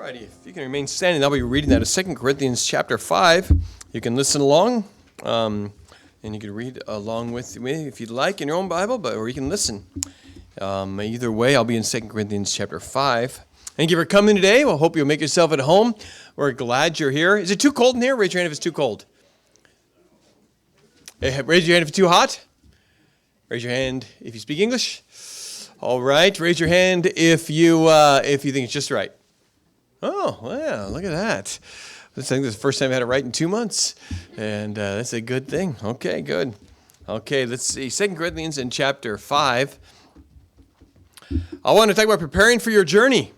Alrighty, if you can remain standing, I'll be reading that of 2 Corinthians chapter 5. You can listen along, and you can read along with me if you'd like in your own Bible, or you can listen. Either way, I'll be in 2 Corinthians chapter 5. Thank you for coming today. Well, hope you'll make yourself at home. We're glad you're here. Is it too cold in here? Raise your hand if it's too cold. Raise your hand if it's too hot. Raise your hand if you speak English. All right. Raise your hand if you think it's just right. Oh, wow, look at that. I think this is the first time I had it right in 2 months, and that's a good thing. Okay, good. Okay, let's see. 2 Corinthians in chapter 5. I want to talk about preparing for your journey.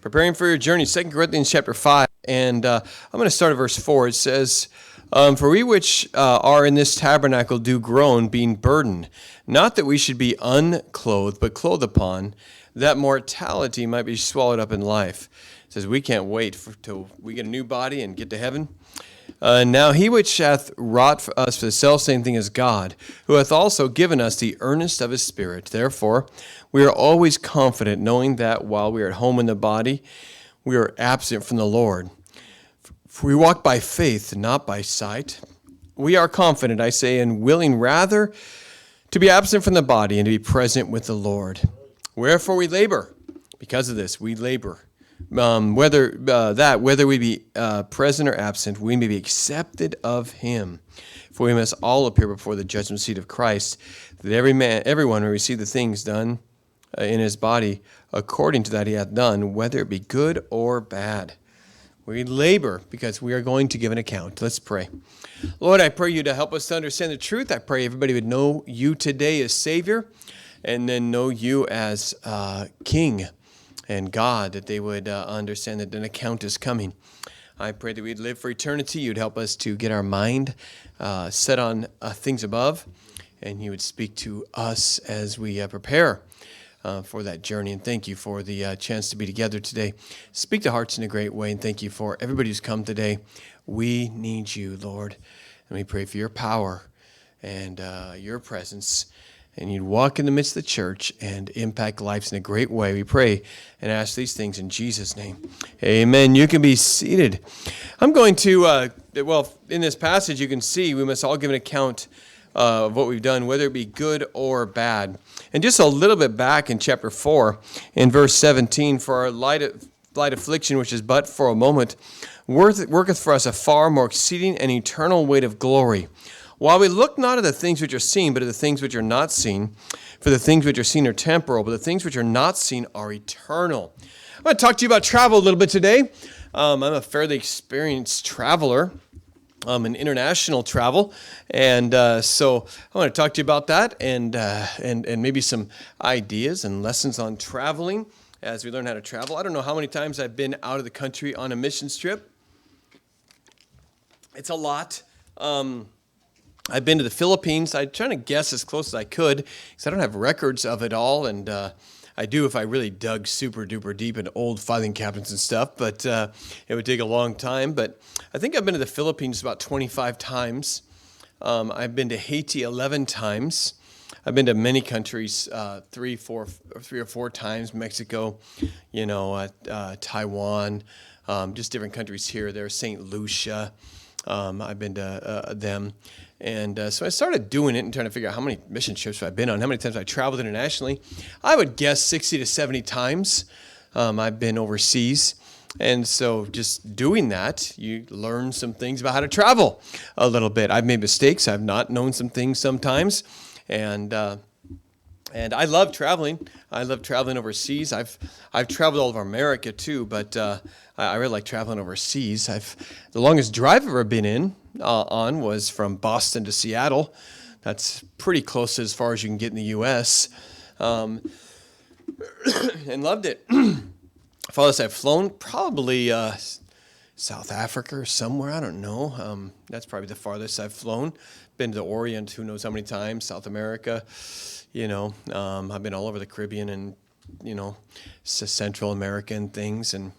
Preparing for your journey, 2 Corinthians chapter 5, and I'm going to start at verse 4. It says, For we which are in this tabernacle do groan, being burdened, not that we should be unclothed, but clothed upon, that mortality might be swallowed up in life. It says we can't wait till we get a new body and get to heaven. Now he which hath wrought for us for the selfsame thing as God, who hath also given us the earnest of his Spirit. Therefore we are always confident, knowing that while we are at home in the body, we are absent from the Lord. For we walk by faith, not by sight. We are confident, I say, and willing rather to be absent from the body and to be present with the Lord. Wherefore we labor. Because of this, we labor. Whether we be present or absent, we may be accepted of him. For we must all appear before the judgment seat of Christ, that everyone may receive the things done in his body according to that he hath done, whether it be good or bad. We labor because we are going to give an account. Let's pray. Lord, I pray you to help us to understand the truth. I pray everybody would know you today as Savior, and then know you as King and God, that they would understand that an account is coming. I pray that we'd live for eternity. You'd help us to get our mind set on things above, and you would speak to us as we prepare for that journey. And thank you for the chance to be together today. Speak to hearts in a great way, and thank you for everybody who's come today. We need you, Lord, and we pray for your power and your presence, and you'd walk in the midst of the church and impact lives in a great way. We pray and ask these things in Jesus' name. Amen. You can be seated. I'm going to, in this passage you can see we must all give an account of what we've done, whether it be good or bad. And just a little bit back in chapter 4, in verse 17, for our light affliction, which is but for a moment, worketh for us a far more exceeding and eternal weight of glory. While we look not at the things which are seen, but at the things which are not seen. For the things which are seen are temporal, but the things which are not seen are eternal. I'm going to talk to you about travel a little bit today. I'm a fairly experienced traveler, in international travel, and so I want to talk to you about that, and maybe some ideas and lessons on traveling as we learn how to travel. I don't know how many times I've been out of the country on a missions trip. It's a lot. I've been to the Philippines. I'm trying to guess as close as I could because I don't have records of it all, and I do if I really dug super duper deep into old filing cabinets and stuff, but it would take a long time. But I think I've been to the Philippines about 25 times. I've been to Haiti 11 times. I've been to many countries, 3 or 4 times. Mexico, Taiwan, just different countries here. There's St. Lucia. I've been to them. And so I started doing it and trying to figure out how many mission trips I've been on, how many times I traveled internationally. I would guess 60 to 70 times I've been overseas. And so just doing that, you learn some things about how to travel a little bit. I've made mistakes. I've not known some things sometimes. And I love traveling. I love traveling overseas. I've traveled all over America too, but I really like traveling overseas. The longest drive I've ever been on was from Boston to Seattle. That's pretty close as far as you can get in the U.S. And loved it. Farthest I've flown, probably South Africa or somewhere. I don't know. That's probably the farthest I've flown. Been to the Orient, who knows how many times. South America. I've been all over the Caribbean and, Central America and things, and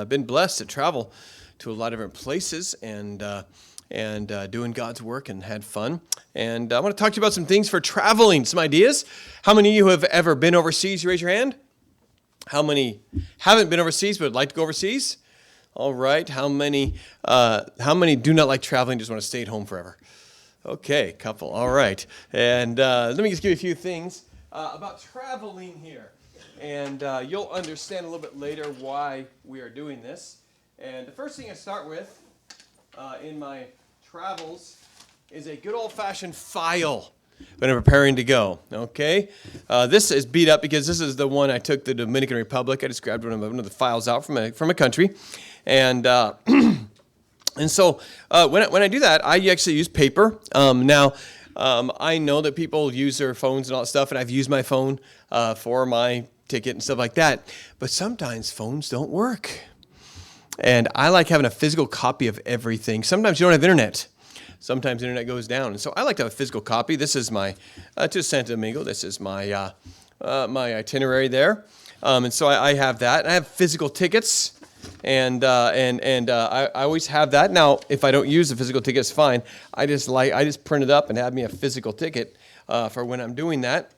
been blessed to travel to a lot of different places and doing God's work and had fun. And I want to talk to you about some things for traveling, some ideas. How many of you have ever been overseas? You raise your hand. How many haven't been overseas but would like to go overseas? All right. How many do not like traveling, just want to stay at home forever? Okay, couple. All right. And let me just give you a few things about traveling here. And you'll understand a little bit later why we are doing this. And the first thing I start with in my travels is a good old-fashioned file when I'm preparing to go. Okay, this is beat up because this is the one I took the Dominican Republic. I just grabbed one of the files out from a country, and and so when I do that, I actually use paper. Now I know that people use their phones and all that stuff, and I've used my phone for my ticket and stuff like that. But sometimes phones don't work, and I like having a physical copy of everything. Sometimes you don't have internet. Sometimes the internet goes down, and so I like to have a physical copy. This is my to Santo Domingo. This is my my itinerary there, and so I have that. I have physical tickets, and I always have that. Now, if I don't use the physical ticket, it's fine. I just print it up and have me a physical ticket for when I'm doing that.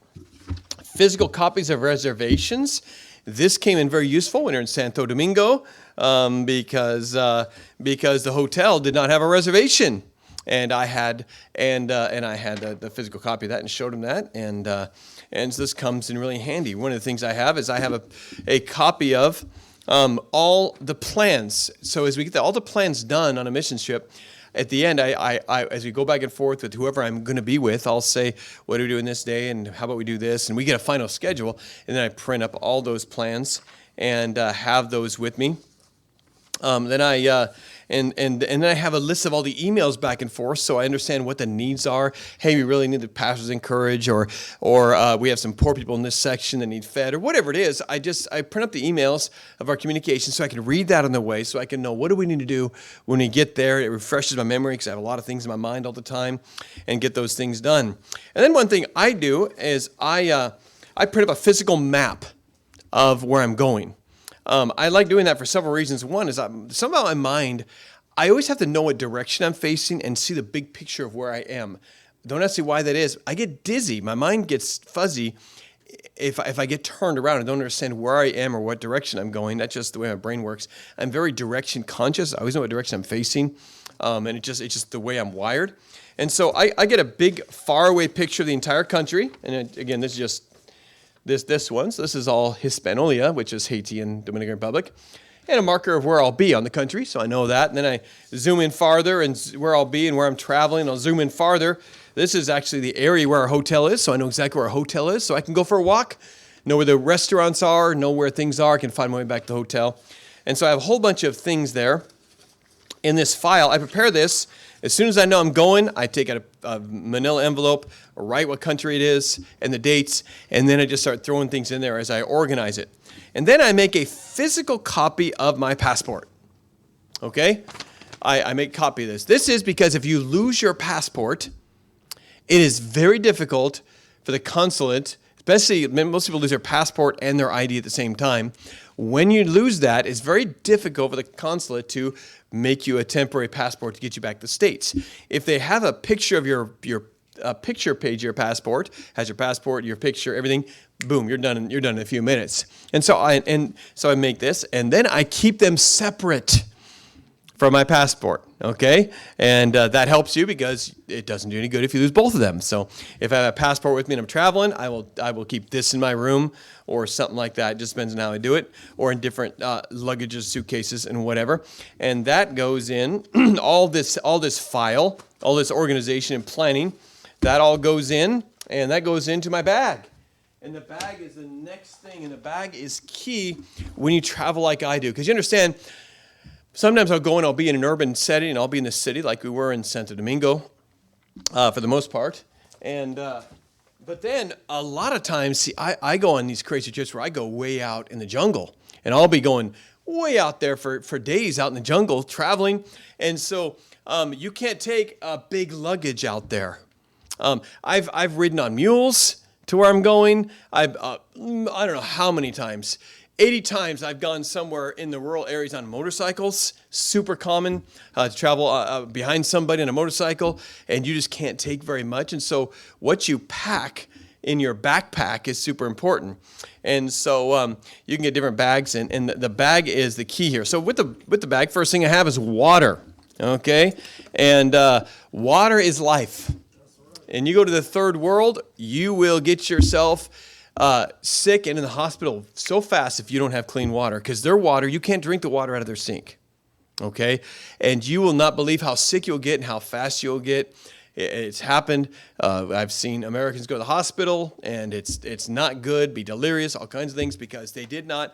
Physical copies of reservations. This came in very useful when you're in Santo Domingo because the hotel did not have a reservation. And I had the physical copy of that and showed him that, and so this comes in really handy. One of the things I have is I have a copy of all the plans. So as we get all the plans done on a mission trip, at the end, I as we go back and forth with whoever I'm going to be with, I'll say, what are we doing this day, and how about we do this, and we get a final schedule, and then I print up all those plans and have those with me. Then I and then I have a list of all the emails back and forth, so I understand what the needs are. Hey, we really need the pastors encourage, or we have some poor people in this section that need fed, or whatever it is. I print up the emails of our communication so I can read that on the way, so I can know what do we need to do when we get there. It refreshes my memory because I have a lot of things in my mind all the time, and get those things done. And then one thing I do is I print up a physical map of where I'm going. I like doing that for several reasons. One is somehow in my mind, I always have to know what direction I'm facing and see the big picture of where I am. Don't ask me why that is. I get dizzy. My mind gets fuzzy if I get turned around and don't understand where I am or what direction I'm going. That's just the way my brain works. I'm very direction conscious. I always know what direction I'm facing, and it's just the way I'm wired. And so I get a big, faraway picture of the entire country. And again, this is just this one. So this is all Hispaniola, which is Haiti and Dominican Republic, and a marker of where I'll be on the country, so I know that. And then I zoom in farther and where I'll be and where I'm traveling. I'll zoom in farther. This is actually the area where our hotel is, so I know exactly where our hotel is, so I can go for a walk, know where the restaurants are, know where things are, I can find my way back to the hotel. And so I have a whole bunch of things there in this file. I prepare this. As soon as I know I'm going, I take out a manila envelope, write what country it is and the dates, and then I just start throwing things in there as I organize it. And then I make a physical copy of my passport. Okay? I make a copy of this. This is because if you lose your passport, it is very difficult for the consulate, especially most people lose their passport and their ID at the same time. When you lose that, it's very difficult for the consulate to make you a temporary passport to get you back to the States. If they have a picture of your picture page of your passport, has your passport, your picture, everything, boom, you're done in a few minutes. And so I make this, and then I keep them separate from my passport, okay? And that helps you because it doesn't do any good if you lose both of them. So if I have a passport with me and I'm traveling, I will keep this in my room or something like that. It just depends on how I do it, or in different luggages, suitcases, and whatever. And that goes in all this file, all this organization and planning. That all goes in, and that goes into my bag. And the bag is the next thing, and the bag is key when you travel like I do, because you understand. Sometimes I'll go and I'll be in an urban setting, and I'll be in the city like we were in Santo Domingo for the most part. And but then a lot of times, see, I go on these crazy trips where I go way out in the jungle, and I'll be going way out there for days out in the jungle traveling. And so you can't take a big luggage out there. I've ridden on mules to where I'm going. I don't know how many times. 80 times I've gone somewhere in the rural areas on motorcycles. Super common to travel behind somebody on a motorcycle, and you just can't take very much. And so what you pack in your backpack is super important. And so you can get different bags, and the bag is the key here. So with the bag, first thing I have is water, okay? And water is life. And you go to the third world, you will get yourself sick and in the hospital so fast if you don't have clean water, because their water, you can't drink the water out of their sink, okay? And you will not believe how sick you'll get and how fast you'll get. It's happened. I've seen Americans go to the hospital, and it's not good, be delirious, all kinds of things, because they did not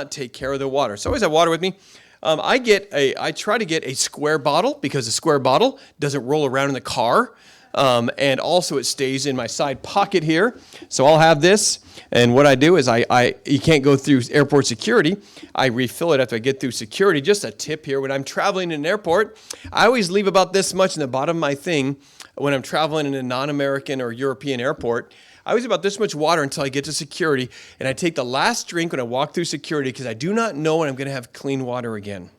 take care of their water. So I always have water with me. I try to get a square bottle, because a square bottle doesn't roll around in the car. And also it stays in my side pocket here. So I'll have this. And what I do is you can't go through airport security. I refill it after I get through security. Just a tip here. When I'm traveling in an airport, I always leave about this much in the bottom of my thing when I'm traveling in a non-American or European airport. I always about this much water until I get to security. And I take the last drink when I walk through security, because I do not know when I'm going to have clean water again.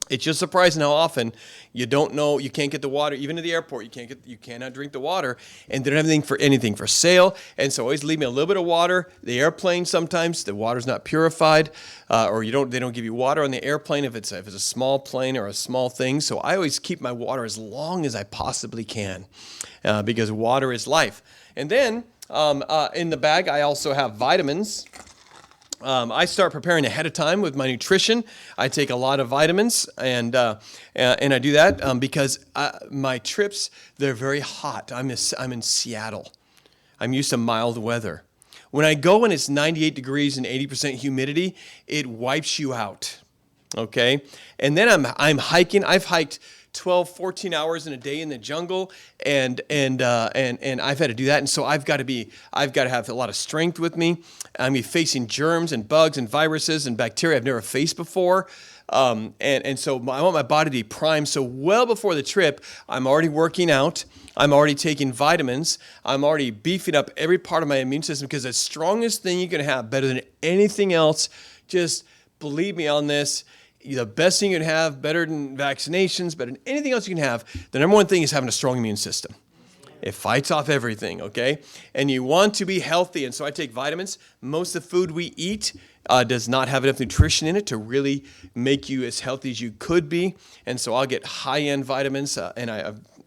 It's just surprising how often you don't know, you can't get the water, even at the airport, you cannot drink the water, and they don't have anything for sale. And so always leave me a little bit of water. The airplane, sometimes the water's not purified, or they don't give you water on the airplane if it's a small plane or a small thing. So I always keep my water as long as I possibly can, because water is life. And then in the bag, I also have vitamins. I start preparing ahead of time with my nutrition. I take a lot of vitamins, and I do that because my trips, they're very hot. I'm in Seattle. I'm used to mild weather. When I go and it's 98 degrees and 80% humidity, it wipes you out. Okay, and then I'm hiking. I've hiked 12, 14 hours in a day in the jungle, and I've had to do that, and so I've got to have a lot of strength with me. I'm facing germs and bugs and viruses and bacteria I've never faced before, and so I want my body to be primed. So well before the trip, I'm already working out. I'm already taking vitamins. I'm already beefing up every part of my immune system, because the strongest thing you can have, better than anything else, just believe me on this, the best thing you can have, better than vaccinations, better than anything else you can have, the number one thing is having a strong immune system. It fights off everything, okay? And you want to be healthy, and so I take vitamins. Most of the food we eat does not have enough nutrition in it to really make you as healthy as you could be, and so I'll get high-end vitamins, and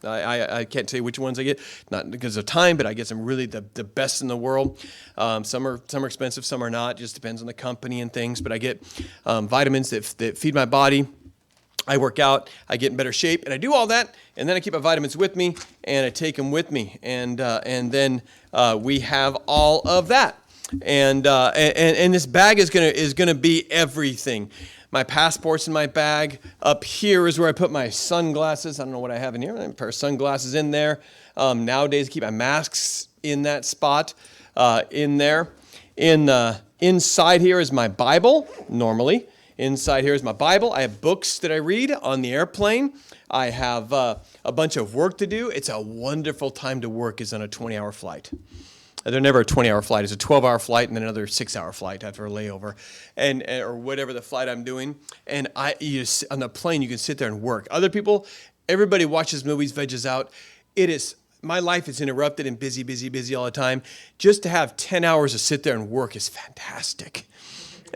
I can't tell you which ones I get, not because of time, but I get some really the best in the world. Some are expensive, some are not. Just depends on the company and things. But I get vitamins that feed my body. I work out, I get in better shape, and I do all that, and then I keep my vitamins with me, and I take them with me, and then we have all of that, and this bag is gonna be everything. My passport's in my bag. Up here is where I put my sunglasses. I don't know what I have in here. I have a pair of sunglasses in there. Nowadays, I keep my masks in that spot in there. Inside here is my Bible, normally. Inside here is my Bible. I have books that I read on the airplane. I have a bunch of work to do. It's a wonderful time to work is on a 20-hour flight. They're never a 20-hour flight. It's a 12-hour flight and then another 6-hour flight after a layover, or whatever the flight I'm doing. And on the plane, you can sit there and work. Other people, everybody watches movies, veges out. My life is interrupted and busy all the time. Just to have 10 hours to sit there and work is fantastic.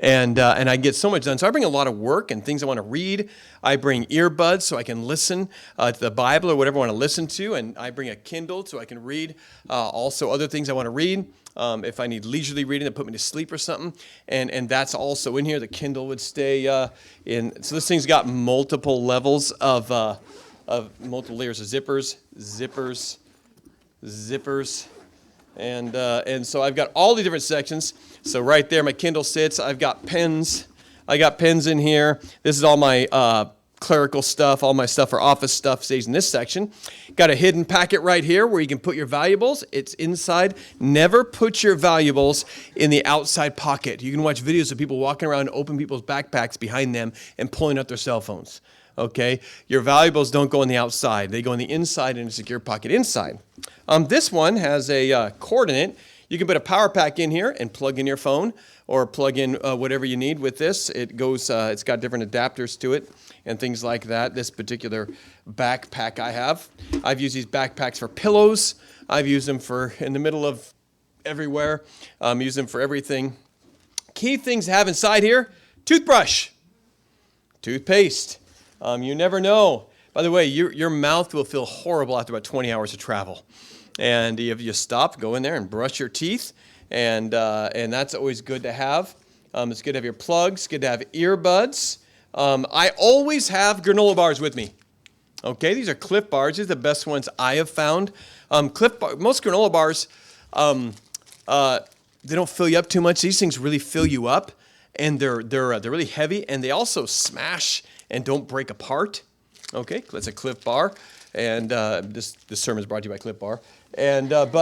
And I get so much done. So I bring a lot of work and things I want to read. I bring earbuds so I can listen to the Bible or whatever I want to listen to. And I bring a Kindle so I can read also other things I want to read. If I need leisurely reading that put me to sleep or something. And that's also in here. The Kindle would stay in. So this thing's got multiple levels of multiple layers of zippers. And so I've got all the different sections. So right there, my Kindle sits. I've got pens. I got pens in here. This is all my clerical stuff. All my stuff for office stuff stays in this section. Got a hidden packet right here where you can put your valuables. It's inside. Never put your valuables in the outside pocket. You can watch videos of people walking around and open people's backpacks behind them and pulling out their cell phones. Okay? Your valuables don't go on the outside. They go on the inside in a secure pocket inside. This one has a cord in it. You can put a power pack in here and plug in your phone or plug in whatever you need with this. It goes. It's got different adapters to it and things like that. This particular backpack I've used these backpacks for pillows. I've used them for in the middle of everywhere. Use them for everything. Key things to have inside here: toothbrush, toothpaste. You never know. By the way, your mouth will feel horrible after about 20 hours of travel. And if you stop, go in there and brush your teeth. And that's always good to have. It's good to have your plugs. It's good to have earbuds. I always have granola bars with me. Okay, these are Cliff bars. These are the best ones I have found. Most granola bars, they don't fill you up too much. These things really fill you up, and they're really heavy, and they also smash and don't break apart. Okay, that's a Cliff bar, and this sermon is brought to you by Cliff Bar. And I have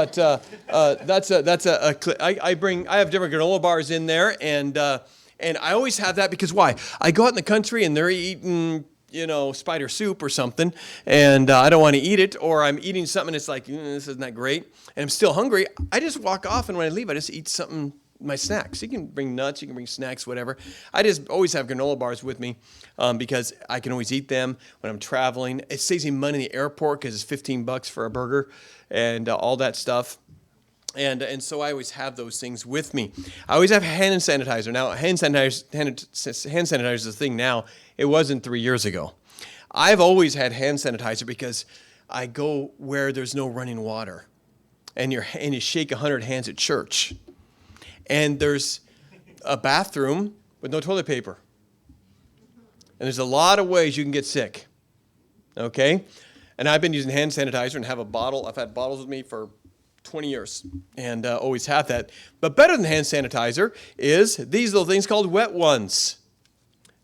different granola bars in there, and I always have that because why? I go out in the country and they're eating, spider soup or something, and I don't want to eat it, or I'm eating something and it's like, this isn't that great, and I'm still hungry. I just walk off, and when I leave, I just eat something, my snacks. You can bring nuts, you can bring snacks, whatever. I just always have granola bars with me because I can always eat them when I'm traveling. It saves me money in the airport because it's $15 for a burger and all that stuff. And so I always have those things with me. I always have hand sanitizer. Now, hand sanitizer is a thing now. It wasn't 3 years ago. I've always had hand sanitizer because I go where there's no running water. And you shake 100 hands at church. And there's a bathroom with no toilet paper. And there's a lot of ways you can get sick. Okay? And I've been using hand sanitizer and have a bottle. I've had bottles with me for 20 years and always have that. But better than hand sanitizer is these little things called wet ones.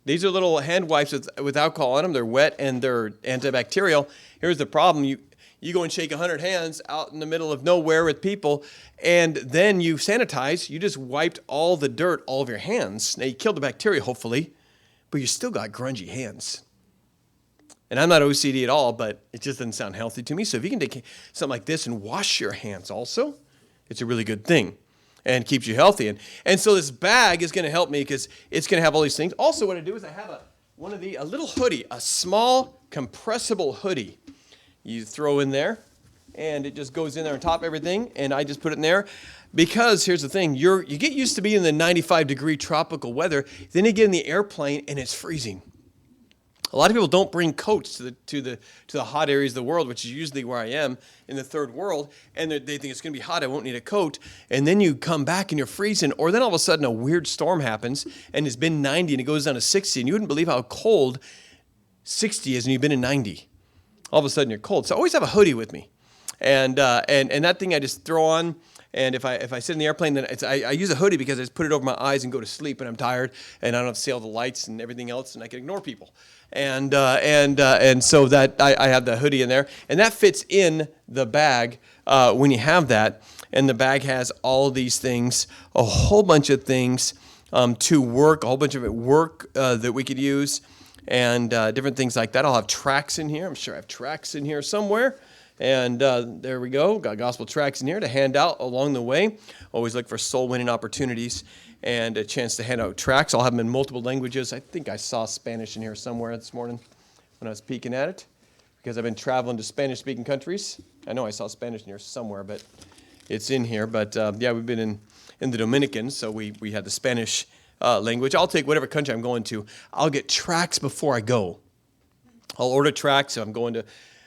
These are little hand wipes with alcohol on them. They're wet and they're antibacterial. Here's the problem. You go and shake 100 hands out in the middle of nowhere with people, and then you sanitize. You just wiped all the dirt all of your hands. Now, you killed the bacteria, hopefully, but you still got grungy hands. And I'm not OCD at all, but it just doesn't sound healthy to me. So if you can take something like this and wash your hands also, it's a really good thing and keeps you healthy. And so this bag is going to help me because it's going to have all these things. Also, what I do is I have a little hoodie, a small compressible hoodie. You throw in there, and it just goes in there on top of everything, and I just put it in there because here's the thing. You get used to being in the 95-degree tropical weather, then you get in the airplane, and it's freezing. A lot of people don't bring coats to the hot areas of the world, which is usually where I am in the third world, and they think it's going to be hot, I won't need a coat, and then you come back and you're freezing, or then all of a sudden a weird storm happens, and it's been 90 and it goes down to 60, and you wouldn't believe how cold 60 is, and you've been in 90. All of a sudden you're cold. So I always have a hoodie with me, and that thing I just throw on. And if I sit in the airplane, then I use a hoodie because I just put it over my eyes and go to sleep, and I'm tired, and I don't have to see all the lights and everything else, and I can ignore people. And so that I have the hoodie in there, and that fits in the bag when you have that. And the bag has all these things, a whole bunch of things to work, a whole bunch of work that we could use, and different things like that. I'll have tracts in here. I'm sure I have tracts in here somewhere. And there we go. Got gospel tracts in here to hand out along the way. Always look for soul-winning opportunities and a chance to hand out tracts. I'll have them in multiple languages. I think I saw Spanish in here somewhere this morning when I was peeking at it because I've been traveling to Spanish-speaking countries. I know I saw Spanish in here somewhere, but it's in here. But, we've been in the Dominican, so we had the Spanish language. I'll take whatever country I'm going to. I'll get tracts before I go. I'll order tracts if I'm going to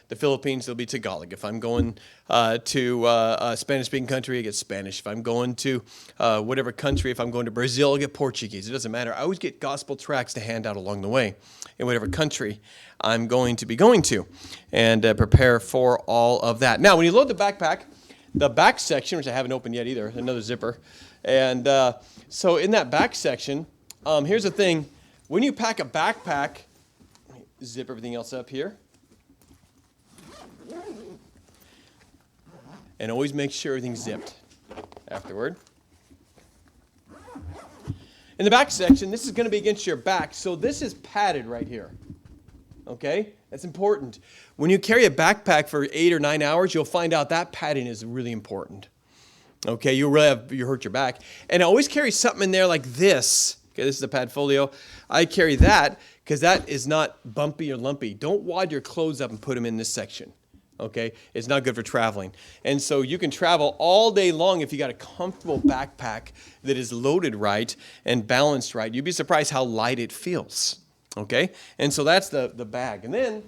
the Philippines, it'll be Tagalog. If I'm going to a Spanish-speaking country, I get Spanish. If I'm going to whatever country, if I'm going to Brazil, I get Portuguese. It doesn't matter. I always get gospel tracts to hand out along the way in whatever country I'm going to be going to and prepare for all of that. Now, when you load the backpack, the back section, which I haven't opened yet either, another zipper. And so in that back section, here's the thing. When you pack a backpack, zip everything else up here. And always make sure everything's zipped afterward. In the back section, this is going to be against your back, so this is padded right here. Okay? That's important. When you carry a backpack for 8 or 9 hours, you'll find out that padding is really important. Okay? You hurt your back. And I always carry something in there like this. Okay, this is the Padfolio. I carry that because that is not bumpy or lumpy. Don't wad your clothes up and put them in this section. Okay, it's not good for traveling. And so you can travel all day long if you got a comfortable backpack that is loaded right and balanced right. You'd be surprised how light it feels. Okay, and so that's the bag. And then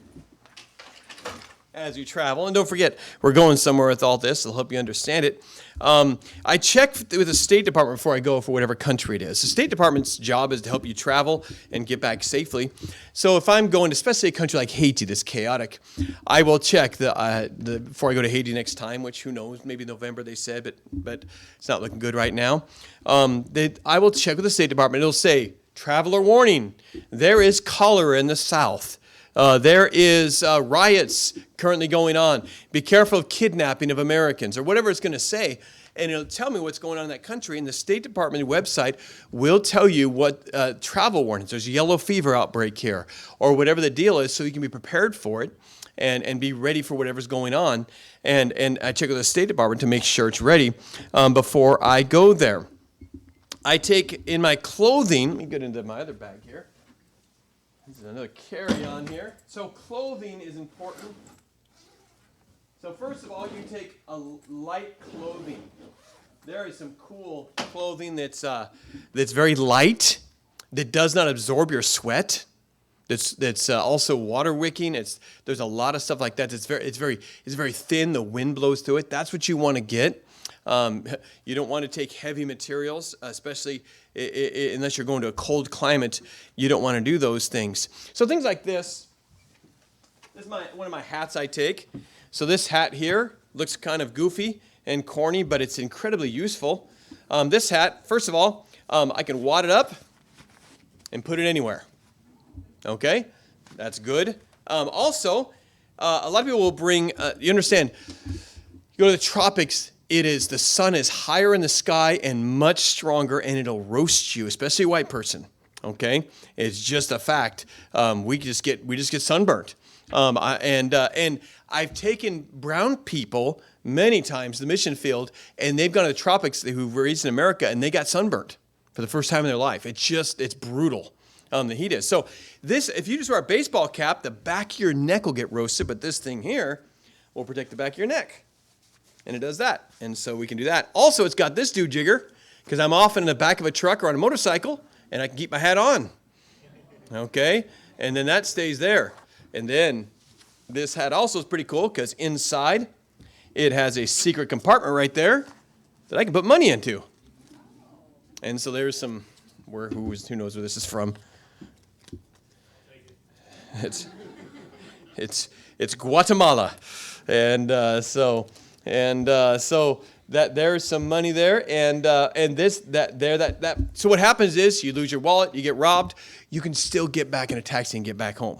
as you travel, and don't forget, we're going somewhere with all this. It'll help you understand it. I check with the State Department before I go for whatever country it is. The State Department's job is to help you travel and get back safely. So if I'm going to, especially a country like Haiti that's chaotic, I will check before I go to Haiti next time, which who knows, maybe November they said, but it's not looking good right now. I will check with the State Department. It'll say, traveler warning, there is cholera in the south. There is riots currently going on. Be careful of kidnapping of Americans, or whatever it's going to say. And it'll tell me what's going on in that country. And the State Department website will tell you what travel warnings. There's a yellow fever outbreak here, or whatever the deal is, so you can be prepared for it and be ready for whatever's going on. And I check with the State Department to make sure it's ready before I go there. I take in my clothing, let me get into my other bag here. This is another carry-on here. So clothing is important. So first of all, you take a light clothing. There is some cool clothing that's very light, that does not absorb your sweat. That's also water wicking. There's a lot of stuff like that. It's very thin. The wind blows through it. That's what you want to get. You don't want to take heavy materials, especially unless you're going to a cold climate. You don't want to do those things. So things like this. This is one of my hats I take. So this hat here looks kind of goofy and corny, but it's incredibly useful. This hat, first of all, I can wad it up and put it anywhere. Okay, that's good. Also, a lot of people will bring. You understand? You go to the tropics. The sun is higher in the sky and much stronger, and it'll roast you, especially a white person. Okay, it's just a fact. We just get sunburnt. And I've taken brown people many times to the mission field, and they've gone to the tropics who've raised in America, and they got sunburnt for the first time in their life. It's brutal. The heat is. So if you just wear a baseball cap, the back of your neck will get roasted, but this thing here will protect the back of your neck. And it does that. And so we can do that. Also, it's got this do-jigger, because I'm often in the back of a truck or on a motorcycle, and I can keep my hat on. Okay? And then that stays there. And then this hat also is pretty cool, because inside it has a secret compartment right there that I can put money into. And so there's some, who knows where this is from. It's Guatemala. And so that there's some money there, and so what happens is you lose your wallet, you get robbed, you can still get back in a taxi and get back home.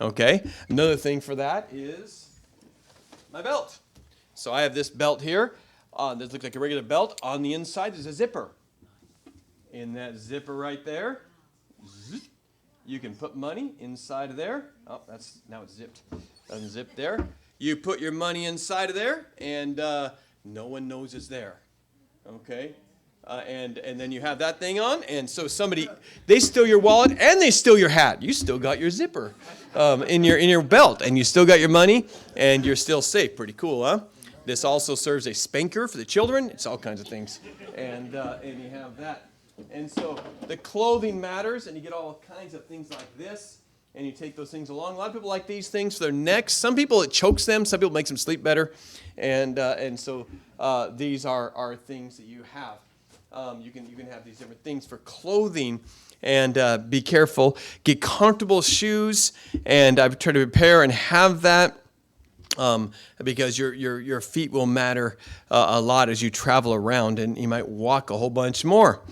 Okay? Another thing for that is my belt. So I have this belt here. This looks like a regular belt. On the inside there's a zipper. In that zipper right there, you can put money inside of there. Oh, now it's zipped. Unzip there. You put your money inside of there, and no one knows it's there. Okay? And then you have that thing on, and so they steal your wallet and they steal your hat. You still got your zipper in your belt, and you still got your money, and you're still safe. Pretty cool, huh? This also serves a spanker for the children. It's all kinds of things, and you have that. And so the clothing matters, and you get all kinds of things like this, and you take those things along. A lot of people like these things for their necks. Some people, it chokes them. Some people, it makes them sleep better. And so these are things that you have. You can have these different things for clothing, and be careful. Get comfortable shoes, and I've tried to prepare and have that. Because your feet will matter a lot as you travel around, and you might walk a whole bunch more.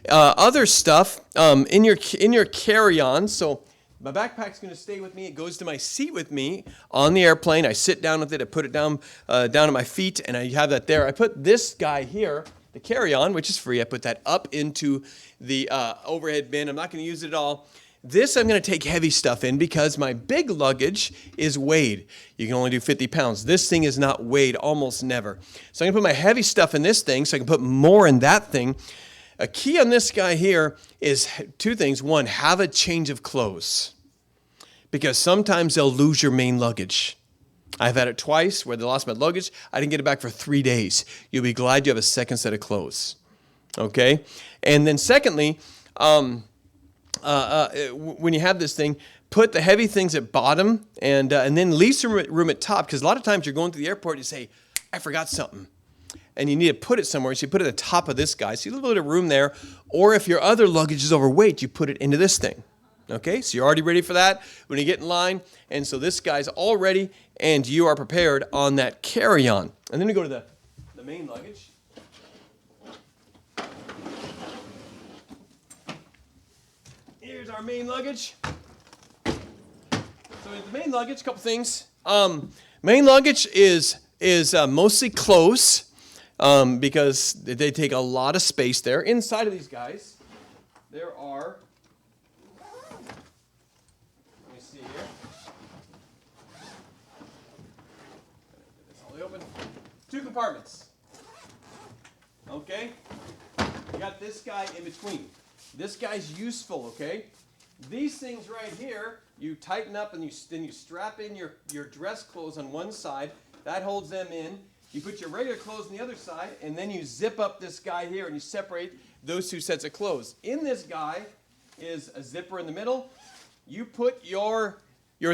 Other stuff in your carry-on. So my backpack's going to stay with me. It goes to my seat with me on the airplane. I sit down with it. I put it down at my feet, and I have that there. I put this guy here, the carry-on, which is free. I put that up into the overhead bin. I'm not going to use it at all. This I'm going to take heavy stuff in because my big luggage is weighed. You can only do 50 pounds. This thing is not weighed, almost never. So I'm going to put my heavy stuff in this thing so I can put more in that thing. A key on this guy here is two things. One, have a change of clothes, because sometimes they'll lose your main luggage. I've had it twice where they lost my luggage. I didn't get it back for 3 days. You'll be glad you have a second set of clothes. Okay? And then secondly, when you have this thing, put the heavy things at bottom and then leave some room at top, because a lot of times you're going to the airport and you say, I forgot something. And you need to put it somewhere. So you put it at the top of this guy. So you leave a little bit of room there. Or if your other luggage is overweight, you put it into this thing. Okay, so you're already ready for that when you get in line. And so this guy's all ready, and you are prepared on that carry-on. And then we go to the main luggage. Here's our main luggage. So the main luggage, a couple things. Main luggage is mostly clothes because they take a lot of space there. Inside of these guys, there are... Two compartments. Okay? You got this guy in between. This guy's useful, okay? These things right here, you tighten up and then you strap in your dress clothes on one side. That holds them in. You put your regular clothes on the other side, and then you zip up this guy here and you separate those two sets of clothes. In this guy is a zipper in the middle. You put your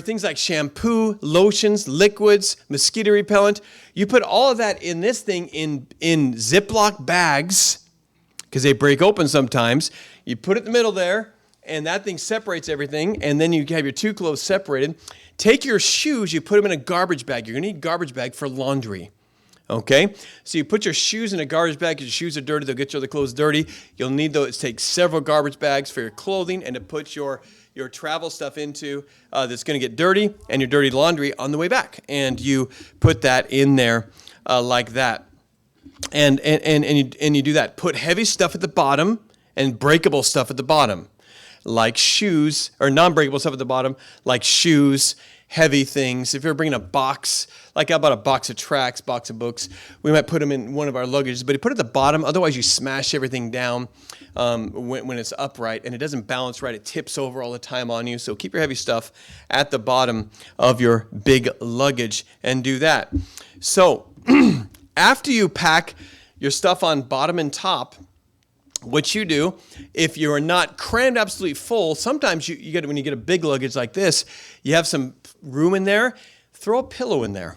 things like shampoo, lotions, liquids, mosquito repellent. You put all of that in this thing in Ziploc bags, because they break open sometimes. You put it in the middle there, and that thing separates everything, and then you have your two clothes separated. Take your shoes, you put them in a garbage bag. You're going to need a garbage bag for laundry. Okay? So you put your shoes in a garbage bag because your shoes are dirty. They'll get your other clothes dirty. You'll need those. Take several garbage bags for your clothing and to put your travel stuff into that's going to get dirty, and your dirty laundry on the way back. And you put that in there like that. And you do that. Put heavy stuff at the bottom and breakable stuff at the bottom, like shoes, or non-breakable stuff at the bottom, like shoes, heavy things. If you're bringing a box, like I bought a box of tracts, box of books, we might put them in one of our luggages, but you put it at the bottom. Otherwise, you smash everything down when it's upright, and it doesn't balance right. It tips over all the time on you. So keep your heavy stuff at the bottom of your big luggage and do that. So after you pack your stuff on bottom and top, what you do, if you are not crammed absolutely full, sometimes you get, when you get a big luggage like this, you have some room in there, throw a pillow in there.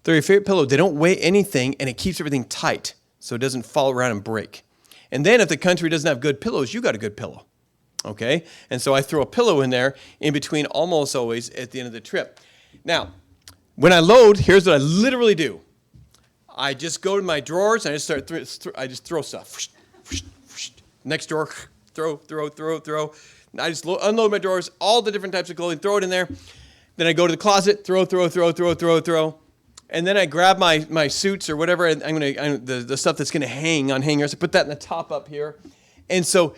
Throw your favorite pillow. They don't weigh anything, and it keeps everything tight so it doesn't fall around and break. And then if the country doesn't have good pillows, you got a good pillow. Okay? And so I throw a pillow in there in between almost always at the end of the trip. Now, when I load, here's what I literally do. I just go to my drawers and I just throw stuff. Next drawer, throw. I just unload my drawers, all the different types of clothing, throw it in there. Then I go to the closet, throw. And then I grab my suits or whatever, and the stuff that's going to hang on hangers. I put that in the top up here. And so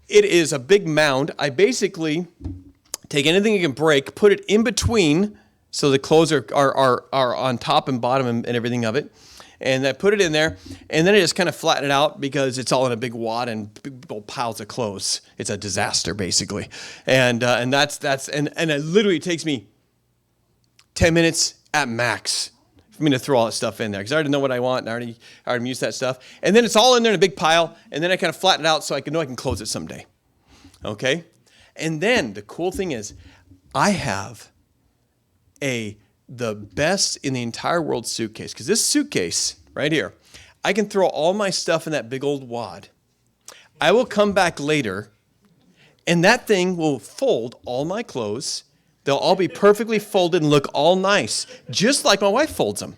it is a big mound. I basically take anything you can break, put it in between, so the clothes are on top and bottom and everything of it. And I put it in there, and then I just kind of flatten it out because it's all in a big wad and big old piles of clothes. It's a disaster, basically. And it literally takes me 10 minutes at max for me to throw all that stuff in there because I already know what I want, and I already used that stuff. And then it's all in there in a big pile, and then I kind of flatten it out so I know I can close it someday. Okay? And then the cool thing is I have the best in the entire world suitcase, because this suitcase right here, I can throw all my stuff in that big old wad. I will come back later, and that thing will fold all my clothes. They'll all be perfectly folded and look all nice, just like my wife folds them.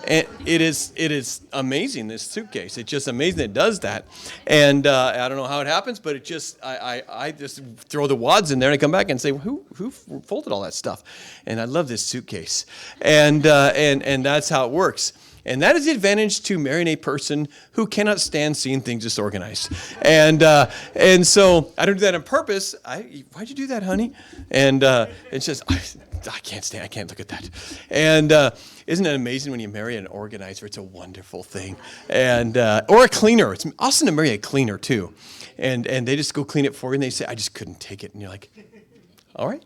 And it is amazing, this suitcase. It's just amazing it does that. And I don't know how it happens, but it just I just throw the wads in there and I come back and say, who folded all that stuff? And I love this suitcase. And that's how it works. And that is the advantage to marrying a person who cannot stand seeing things disorganized. And so I don't do that on purpose. Why'd you do that, honey? And it's just I can't look at that. And isn't it amazing when you marry an organizer? It's a wonderful thing. And or a cleaner. It's awesome to marry a cleaner too. And they just go clean it for you, and they say, I just couldn't take it. And you're like, all right.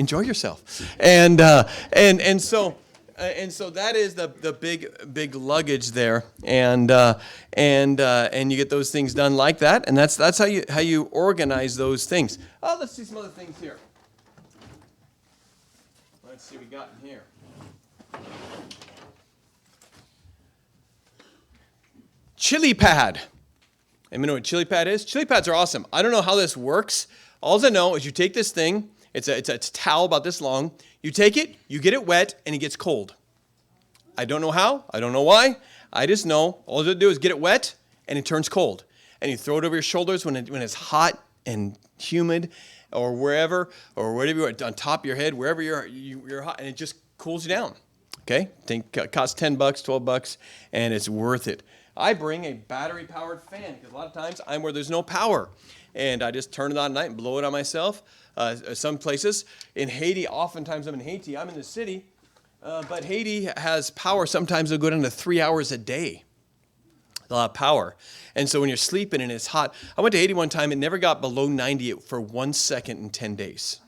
enjoy yourself. And so that is the big luggage there, and you get those things done like that, and that's how you organize those things. Oh, let's see some other things here. Let's see what we got in here. Chili pad. Anybody know what chili pad is? Chili pads are awesome. I don't know how this works. All I know is you take this thing. It's a towel about this long. You take it, you get it wet, and it gets cold. I don't know how. I don't know why. I just know all you do is get it wet, and it turns cold. And you throw it over your shoulders when it's hot and humid, or wherever you are, on top of your head, wherever you're hot, and it just cools you down. Okay? It costs $10, $12, and it's worth it. I bring a battery-powered fan because a lot of times I'm where there's no power, and I just turn it on at night and blow it on myself. Some places in Haiti, oftentimes I'm in Haiti. I'm in the city, but Haiti has power. Sometimes it'll go down to 3 hours a day. A lot of power, and so when you're sleeping and it's hot, I went to Haiti one time. It never got below 90 for 1 second in 10 days.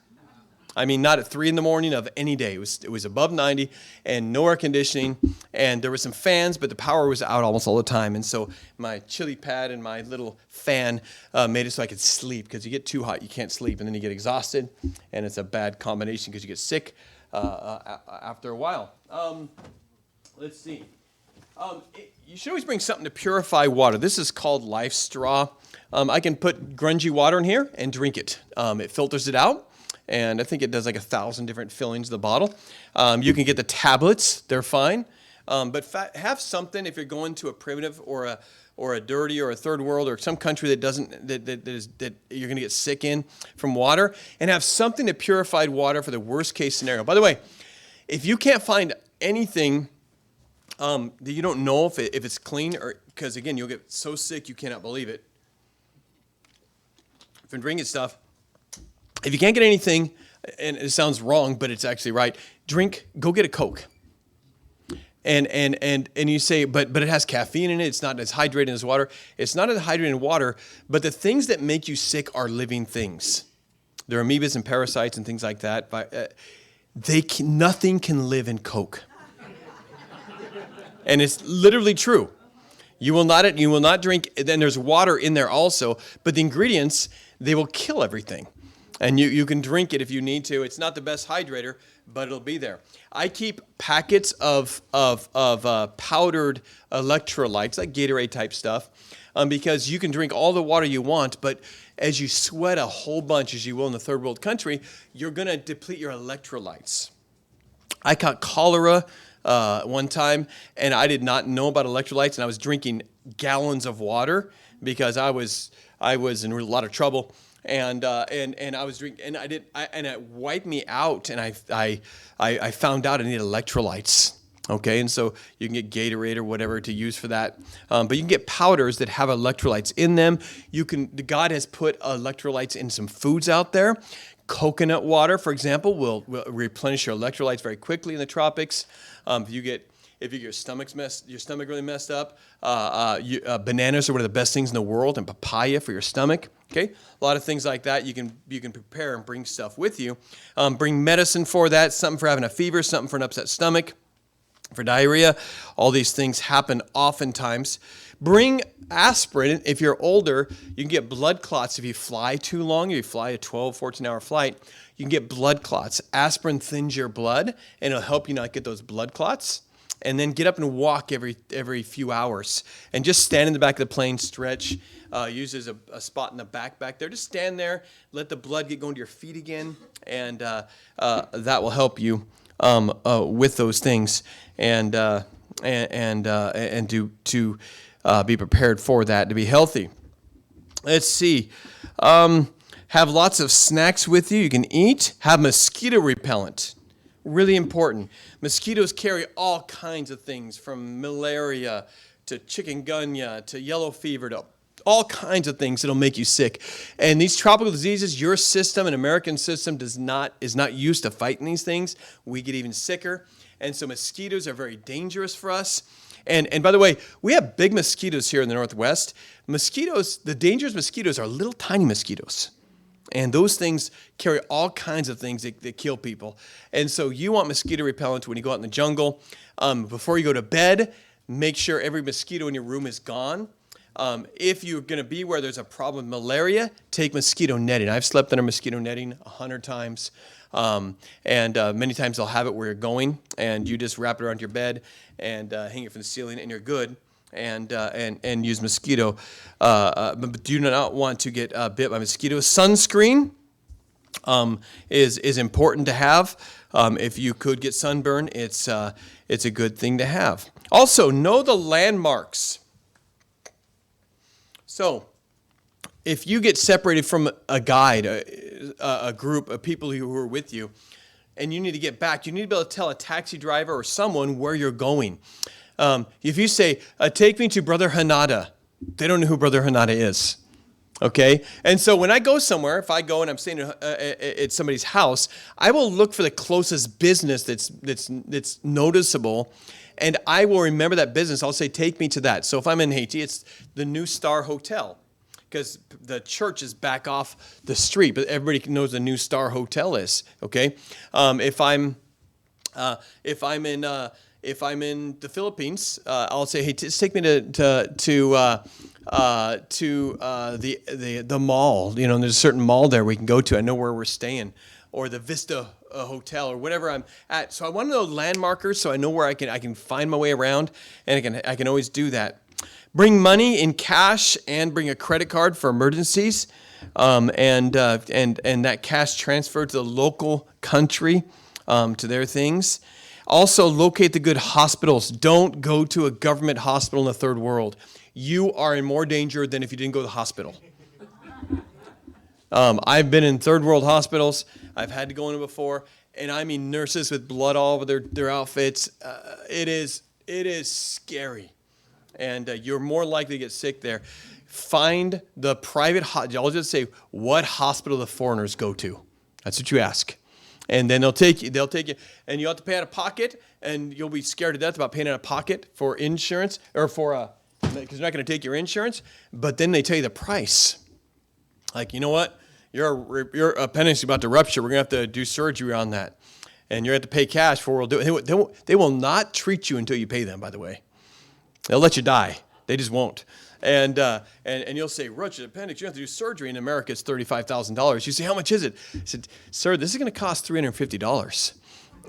I mean, not at 3 in the morning of any day. It was above 90 and no air conditioning, and there were some fans, but the power was out almost all the time. And so my chili pad and my little fan made it so I could sleep, because you get too hot, you can't sleep, and then you get exhausted, and it's a bad combination because you get sick after a while. Let's see. You should always bring something to purify water. This is called Life Straw. I can put grungy water in here and drink it. It filters it out. And I think it does like 1,000 different fillings of the bottle. You can get the tablets; they're fine. But have something if you're going to a primitive or a dirty or a third world or some country that you're going to get sick in from water, and have something to purified water for the worst case scenario. By the way, if you can't find anything that you don't know if it's clean, or because again you'll get so sick you cannot believe it. If you're drinking stuff. If you can't get anything, and it sounds wrong, but it's actually right, go get a Coke. And you say, but it has caffeine in it, it's not as hydrating as water. It's not as hydrating as water, but the things that make you sick are living things. There are amoebas and parasites and things like that. But nothing can live in Coke. And it's literally true. You will not drink, then there's water in there also, but the ingredients, they will kill everything. And you can drink it if you need to. It's not the best hydrator, but it'll be there. I keep packets of powdered electrolytes, like Gatorade type stuff, because you can drink all the water you want, but as you sweat a whole bunch, as you will in a third world country, you're going to deplete your electrolytes. I caught cholera one time, and I did not know about electrolytes, and I was drinking gallons of water because I was in a lot of trouble. And I was drinking, and it wiped me out, and I found out I needed electrolytes. Okay, and so you can get Gatorade or whatever to use for that, but you can get powders that have electrolytes in them. God has put electrolytes in some foods out there. Coconut water, for example, will replenish your electrolytes very quickly in the tropics. If you get your stomach really messed up, bananas are one of the best things in the world, and papaya for your stomach. Okay, a lot of things like that you can prepare and bring stuff with you. Bring medicine for that, something for having a fever, something for an upset stomach, for diarrhea. All these things happen oftentimes. Bring aspirin. If you're older, you can get blood clots if you fly too long. If you fly a 12, 14-hour flight, you can get blood clots. Aspirin thins your blood, and it'll help you not get those blood clots. And then get up and walk every few hours. And just stand in the back of the plane, stretch. Use as a spot in the back there. Just stand there, let the blood get going to your feet again, and that will help you with those things, and to be prepared for that, to be healthy. Let's see. Have lots of snacks with you. You can eat. Have mosquito repellent. Really important. Mosquitoes carry all kinds of things, from malaria to chikungunya to yellow fever to all kinds of things that'll make you sick. And these tropical diseases, your system, an American system, is not used to fighting these things. We get even sicker. And so mosquitoes are very dangerous for us. And by the way, we have big mosquitoes here in the Northwest. Mosquitoes, the dangerous mosquitoes are little tiny mosquitoes. And those things carry all kinds of things that kill people. And so you want mosquito repellent when you go out in the jungle. Before you go to bed, make sure every mosquito in your room is gone. If you're going to be where there's a problem with malaria, take mosquito netting. I've slept under mosquito netting 100 times. Many times they'll have it where you're going, and you just wrap it around your bed and hang it from the ceiling, and you're good. And use mosquito. But do not want to get bit by mosquitoes. Sunscreen is important to have. If you could get sunburn, it's a good thing to have. Also, know the landmarks. So, if you get separated from a guide, a group of people who are with you, and you need to get back, you need to be able to tell a taxi driver or someone where you're going. If you say, take me to Brother Hanada, they don't know who Brother Hanada is. Okay? And so when I go somewhere, if I go and I'm staying at somebody's house, I will look for the closest business that's noticeable, and I will remember that business. I'll say, take me to that. So if I'm in Haiti, it's the New Star Hotel, because the church is back off the street, but everybody knows the New Star Hotel is. Okay? If I'm in the Philippines, I'll say, hey, take me to the mall. You know, and there's a certain mall there we can go to. I know where we're staying, or the Vista Hotel, or whatever I'm at. So I want to know landmarkers, so I know where I can find my way around, and I can always do that. Bring money in cash and bring a credit card for emergencies, and that cash transferred to the local country to their things. Also, locate the good hospitals. Don't go to a government hospital in the third world. You are in more danger than if you didn't go to the hospital. I've been in third world hospitals. I've had to go in them before, and I mean nurses with blood all over their outfits. It is scary, and you're more likely to get sick there. Find the private. I'll just say what hospital the foreigners go to. That's what you ask. And then they'll take you, and you have to pay out of pocket, and you'll be scared to death about paying out of pocket for insurance, or because they're not going to take your insurance, but then they tell you the price. Like, you know what? Your appendix is about to rupture. We're going to have to do surgery on that. And you're going to have to pay cash for we'll do it. They will not treat you until you pay them, by the way. They'll let you die. They just won't. And you'll say, ruptured appendix, you have to do surgery. In America, it's $35,000. You say, how much is it? I said, sir, this is going to cost $350.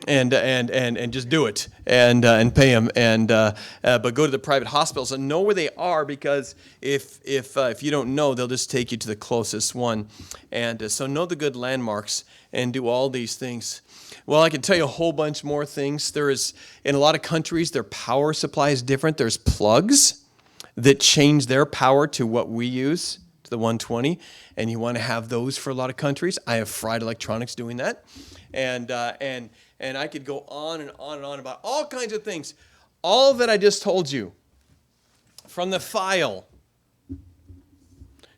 And just do it and pay them. But go to the private hospitals and know where they are, because if you don't know, they'll just take you to the closest one. And so know the good landmarks and do all these things. Well, I can tell you a whole bunch more things. There is, in a lot of countries, their power supply is different. There's plugs that change their power to what we use, to the 120, and you want to have those for a lot of countries. I have Fried Electronics doing that, and I could go on and on and on about all kinds of things. All that I just told you, from the file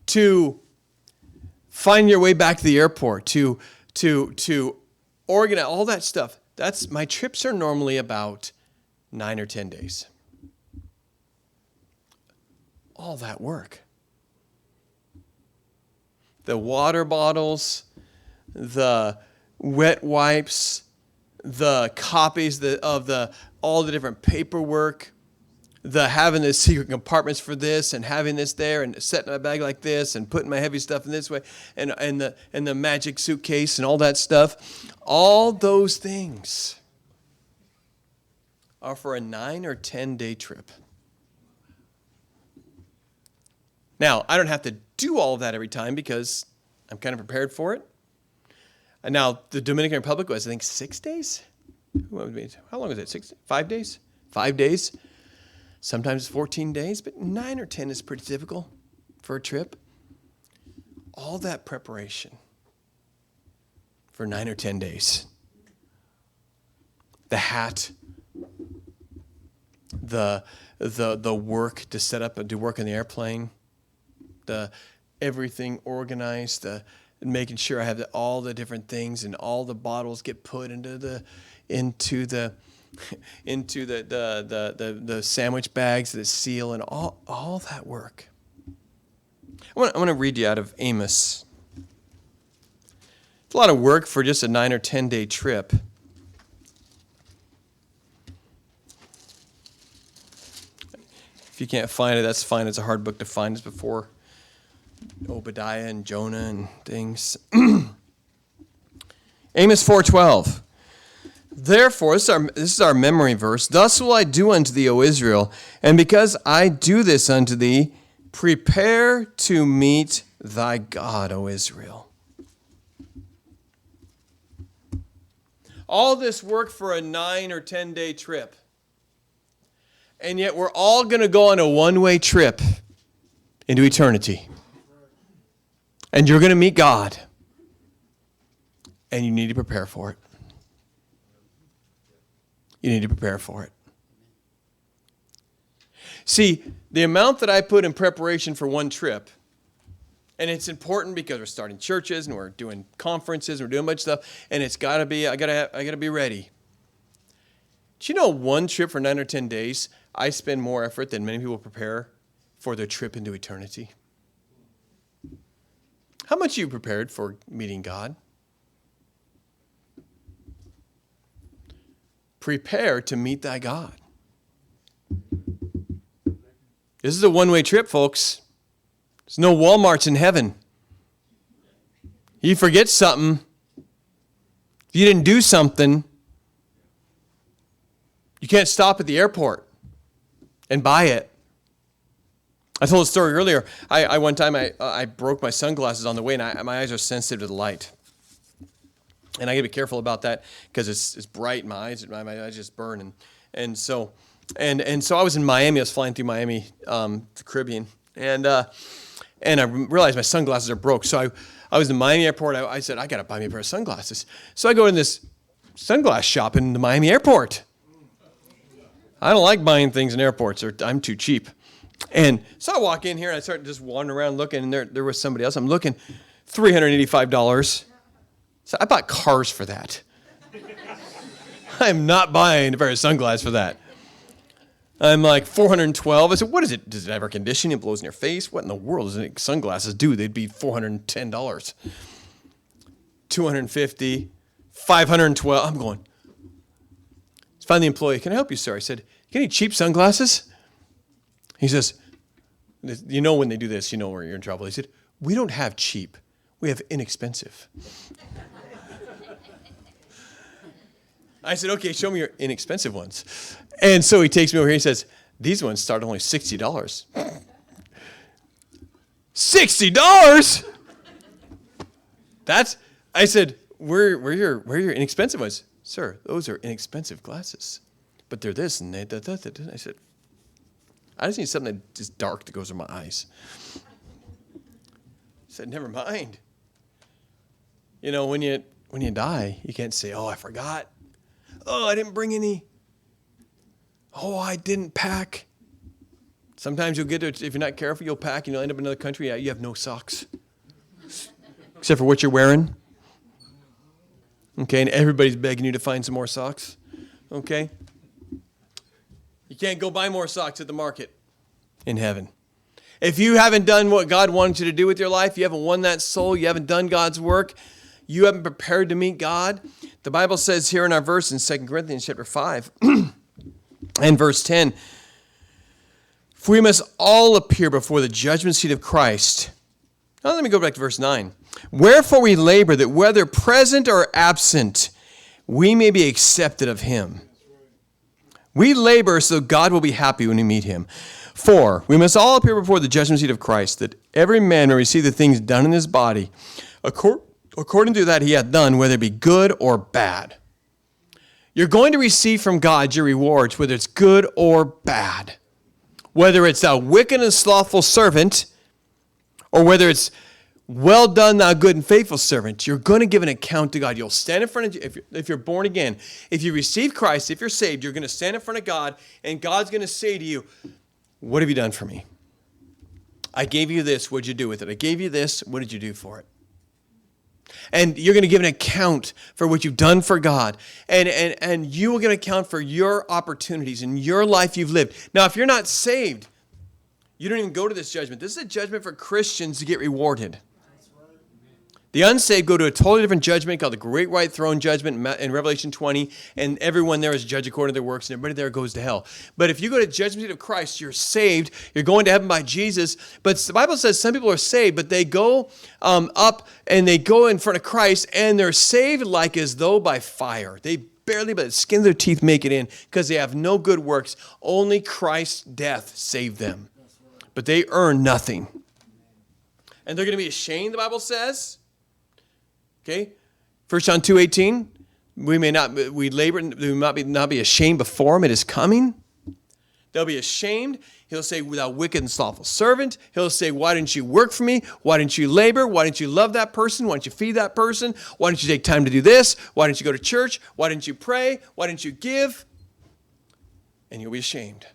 to find your way back to the airport, to organize all that stuff. My trips are normally about 9 or 10 days. All that work. The water bottles, the wet wipes, the copies of all the different paperwork, the having the secret compartments for this and having this there and setting my bag like this and putting my heavy stuff in this way and the magic suitcase and all that stuff. All those things are for a 9 or 10 day trip. Now, I don't have to do all of that every time because I'm kind of prepared for it. And now, the Dominican Republic was, I think, 6 days? How long was it? 5 days? 5 days. Sometimes 14 days, but 9 or 10 is pretty typical for a trip. All that preparation for 9 or 10 days. The hat, the work to set up and do work on the airplane, everything organized, making sure I have all the different things and all the bottles get put into the sandwich bags, the seal, and all that work. I want to read you out of Amos. It's a lot of work for just a 9 or 10-day trip. If you can't find it, that's fine. It's a hard book to find. It's before Obadiah and Jonah and things. Amos 4:12. Therefore, this is our memory verse. Thus will I do unto thee, O Israel, and because I do this unto thee, prepare to meet thy God, O Israel. All this work for a 9 or 10-day trip. And yet we're all going to go on a one-way trip into eternity. And you're going to meet God. And you need to prepare for it. You need to prepare for it. See, the amount that I put in preparation for one trip, and it's important because we're starting churches and we're doing conferences and we're doing a bunch of stuff, and it's got to be, I gotta be ready. Do you know one trip for 9 or 10 days, I spend more effort than many people prepare for their trip into eternity? How much have you prepared for meeting God? Prepare to meet thy God. This is a one-way trip, folks. There's no Walmarts in heaven. You forget something, if you didn't do something, you can't stop at the airport and buy it. I told a story earlier. One time I broke my sunglasses on the way, and my eyes are sensitive to the light. And I got to be careful about that because it's bright. My eyes just burn. And so I was in Miami. I was flying through Miami, the Caribbean. And I realized my sunglasses are broke. So I was in the Miami airport. I said, I got to buy me a pair of sunglasses. So I go in this sunglass shop in the Miami airport. I don't like buying things in airports. I'm too cheap. And so I walk in here, and I start just wandering around looking, and there was somebody else. I'm looking, $385. So I bought cars for that. I'm not buying a pair of sunglasses for that. I'm like, $412. I said, what is it? Does it have air conditioning? It blows in your face? What in the world does sunglasses do? They'd be $410. $250, $512. I'm going. Find the employee. Can I help you, sir? I said, "You any cheap sunglasses?" He says, you know when they do this, you know where you're in trouble. He said, "We don't have cheap. We have inexpensive." I said, "Okay, show me your inexpensive ones." And so he takes me over here. He says, "These ones start only $60. $60? I said, where are your inexpensive ones? "Sir, those are inexpensive glasses, but they're this and that." I said, "I just need something that's dark that goes in my eyes." I said, "Never mind. You know, when you die, you can't say, 'Oh, I forgot. Oh, I didn't bring any. Oh, I didn't pack.' Sometimes you'll get to, if you're not careful, you'll pack and you'll end up in another country. You have no socks, except for what you're wearing. Okay, and everybody's begging you to find some more socks. Okay? You can't go buy more socks at the market in heaven. If you haven't done what God wanted you to do with your life, you haven't won that soul, you haven't done God's work, you haven't prepared to meet God. The Bible says here in our verse in 2 Corinthians chapter 5 and verse 10, "For we must all appear before the judgment seat of Christ." Now let me go back to verse 9. "Wherefore we labor that whether present or absent, we may be accepted of him." We labor so God will be happy when we meet him. "For we must all appear before the judgment seat of Christ, that every man may receive the things done in his body, according to that he hath done, whether it be good or bad." You're going to receive from God your rewards, whether it's good or bad. Whether it's a wicked and slothful servant, or whether it's, "Well done, thou good and faithful servant," you're going to give an account to God. You'll stand in front of, if you're born again, if you receive Christ, if you're saved, you're going to stand in front of God, and God's going to say to you, "What have you done for me? I gave you this. What did you do with it? I gave you this. What did you do for it?" And you're going to give an account for what you've done for God. And you will give an account for your opportunities and your life you've lived. Now, if you're not saved, you don't even go to this judgment. This is a judgment for Christians to get rewarded. The unsaved go to a totally different judgment called the Great White Throne Judgment in Revelation 20, and everyone there is judged according to their works, and everybody there goes to hell. But if you go to the judgment seat of Christ, you're saved, you're going to heaven by Jesus. But the Bible says some people are saved, but they go up and they go in front of Christ, and they're saved like as though by fire. They barely, by the skin of their teeth, make it in because they have no good works. Only Christ's death saved them. But they earn nothing. And they're going to be ashamed, the Bible says. Okay, 1 John 2:18, we labor, we might not be ashamed before him, it is coming. They'll be ashamed. He'll say, thou wicked and slothful servant. He'll say, why didn't you work for me? Why didn't you labor? Why didn't you love that person? Why didn't you feed that person? Why didn't you take time to do this? Why didn't you go to church? Why didn't you pray? Why didn't you give? And you'll be ashamed.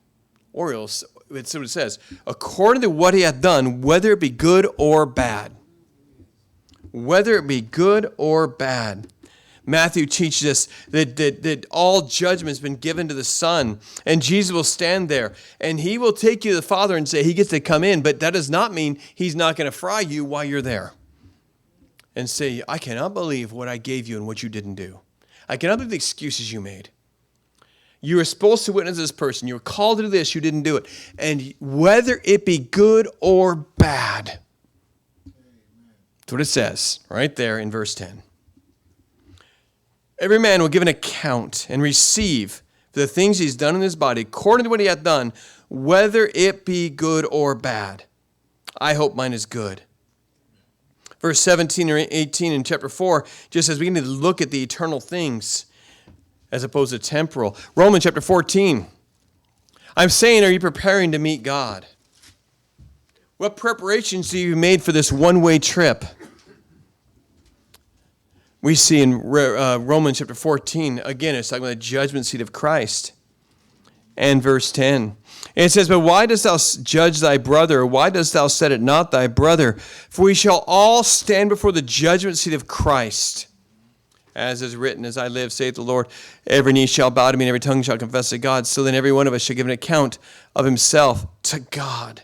Or it's what it says, according to what he hath done, whether it be good or bad. Whether it be good or bad. Matthew teaches us that all judgment has been given to the Son, and Jesus will stand there, and he will take you to the Father and say he gets to come in, but that does not mean he's not going to fry you while you're there and say, I cannot believe what I gave you and what you didn't do. I cannot believe the excuses you made. You were supposed to witness this person. You were called to do this. You didn't do it. And whether it be good or bad, that's what it says right there in verse 10. Every man will give an account and receive for the things he's done in his body, according to what he hath done, whether it be good or bad. I hope mine is good. Verse 17 or 18 in chapter 4 just says we need to look at the eternal things as opposed to temporal. Romans chapter 14. I'm saying, are you preparing to meet God? What preparations have you made for this one-way trip? We see in Romans chapter 14, again, it's talking about the judgment seat of Christ. And verse 10. And it says, but why dost thou judge thy brother? Or why dost thou set it not thy brother? For we shall all stand before the judgment seat of Christ. As is written, as I live, saith the Lord, every knee shall bow to me, and every tongue shall confess to God. So then every one of us shall give an account of himself to God.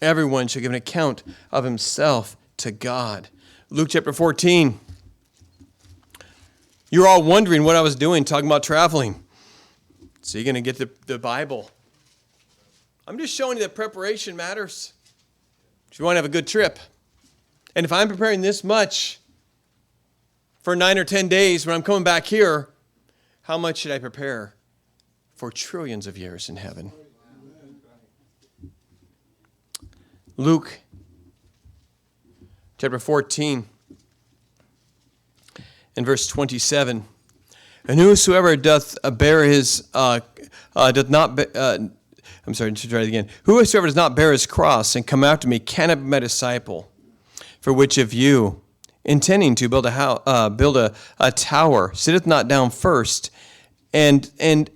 Everyone shall give an account of himself to God. Luke chapter 14. You're all wondering what I was doing, talking about traveling. So you're going to get the Bible. I'm just showing you that preparation matters. If you want to have a good trip. And if I'm preparing this much for 9 or 10 days when I'm coming back here, how much should I prepare for trillions of years in heaven? Luke chapter 14 and verse 27. And whosoever doth bear his doth not I'm sorry to try it again. Whosoever does not bear his cross and come after me cannot be my disciple. For which of you, intending to build a tower, sitteth not down first and look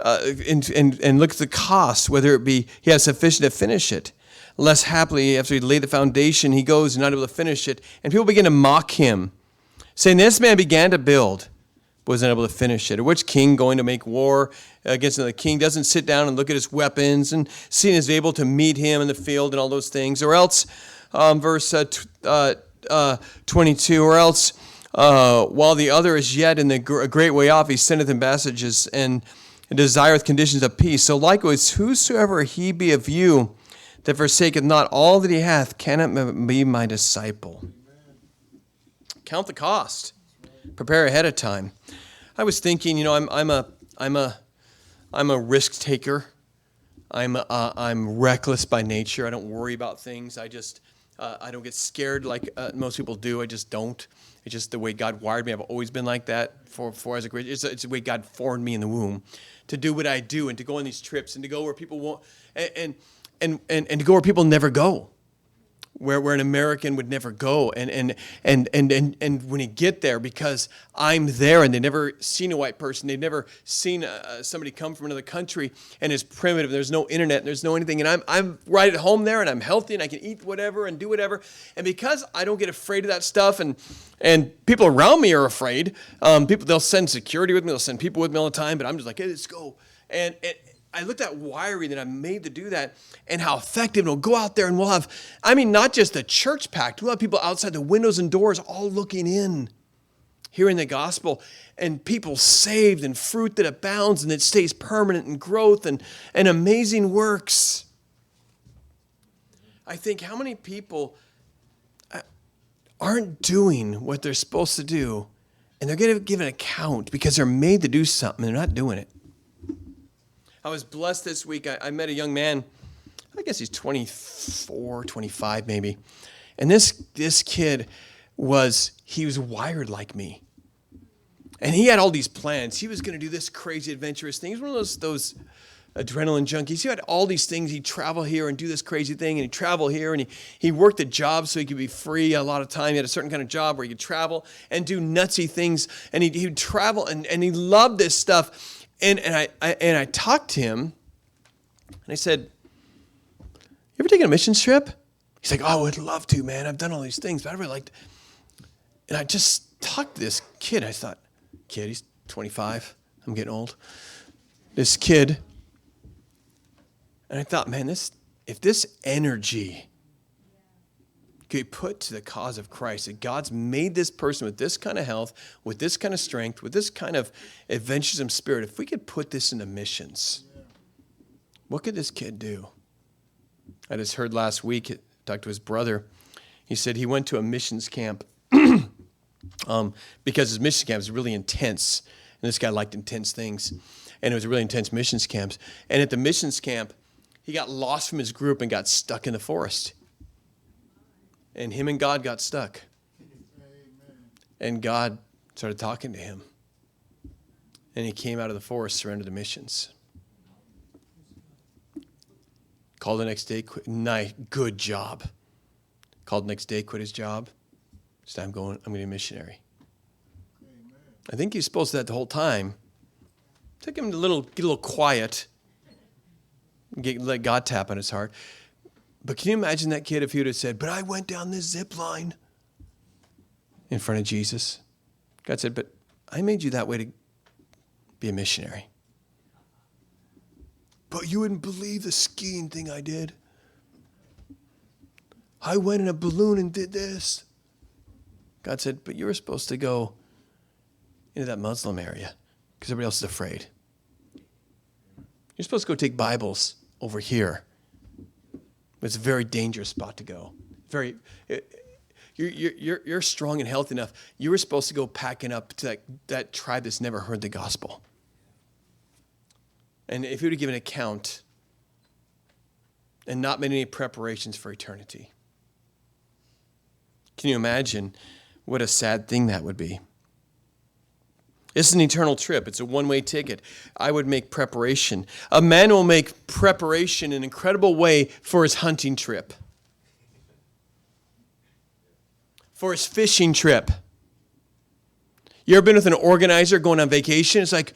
at the cost, whether it be he has sufficient to finish it. Lest happily, after he laid the foundation, he goes and not able to finish it. And people begin to mock him, saying, this man began to build, but was unable to finish it. Or which king going to make war against another king doesn't sit down and look at his weapons and see is able to meet him in the field and all those things. Or else, verse 22, or else while the other is yet in the great way off, he sendeth him messages and desireth conditions of peace. So likewise, whosoever he be of you, that forsaketh not all that he hath, cannot be my disciple. Amen. Count the cost. Prepare ahead of time. I was thinking, I'm a risk taker. I'm reckless by nature. I don't worry about things. I don't get scared like most people do. I just don't. It's just the way God wired me. I've always been like that. It's the way God formed me in the womb to do what I do and to go on these trips and to go where people won't and to go where people never go, where an American would never go, and when you get there, because I'm there and they've never seen a white person, they've never seen somebody come from another country, and it's primitive. There's no internet, and there's no anything, and I'm right at home there, and I'm healthy, and I can eat whatever and do whatever, and because I don't get afraid of that stuff, and people around me are afraid. They'll send security with me, they'll send people with me all the time, but I'm just like, hey, let's go, and I looked at wiring that I'm made to do that and how effective it'll go out there and we'll have, I mean, not just the church packed, we'll have people outside the windows and doors all looking in, hearing the gospel, and people saved and fruit that abounds and it stays permanent and growth and amazing works. I think how many people aren't doing what they're supposed to do, and they're going to give an account because they're made to do something and they're not doing it. I was blessed this week. I met a young man, I guess he's 24, 25 maybe. And this kid he was wired like me. And he had all these plans. He was going to do this crazy adventurous thing. He was one of those adrenaline junkies. He had all these things. He'd travel here and do this crazy thing, and he'd travel here, and he worked a job so he could be free a lot of time. He had a certain kind of job where he could travel and do nutsy things, and he'd travel, and he loved this stuff. And I talked to him, and I said, "You ever taken a missions trip?" He's like, "Oh, I would love to, man. I've done all these things, but I really liked." And I just talked to this kid. I thought, kid, he's 25. I'm getting old. This kid. And I thought, man, if this energy could be put to the cause of Christ, that God's made this person with this kind of health, with this kind of strength, with this kind of adventuresome spirit, if we could put this into missions, what could this kid do? I just heard last week, talked to his brother. He said he went to a missions camp because his mission camp was really intense. And this guy liked intense things. And it was a really intense missions camp. And at the missions camp, he got lost from his group and got stuck in the forest. And him and God got stuck. And God started talking to him. And he came out of the forest, surrendered to missions. Called the next day, quit. Good job. Called the next day, quit his job. Said, I'm going to be a missionary. I think he was supposed to that the whole time. Took him to get a little quiet. Let God tap on his heart. But can you imagine that kid if he would have said, but I went down this zip line in front of Jesus? God said, but I made you that way to be a missionary. But you wouldn't believe the skiing thing I did. I went in a balloon and did this. God said, but you were supposed to go into that Muslim area because everybody else is afraid. You're supposed to go take Bibles over here. It's a very dangerous spot to go. You're strong and healthy enough. You were supposed to go packing up to that tribe that's never heard the gospel. And if you would have given an account and not made any preparations for eternity, can you imagine what a sad thing that would be? It's an eternal trip. It's a one-way ticket. I would make preparation. A man will make preparation in an incredible way for his hunting trip, for his fishing trip. You ever been with an organizer going on vacation? It's like,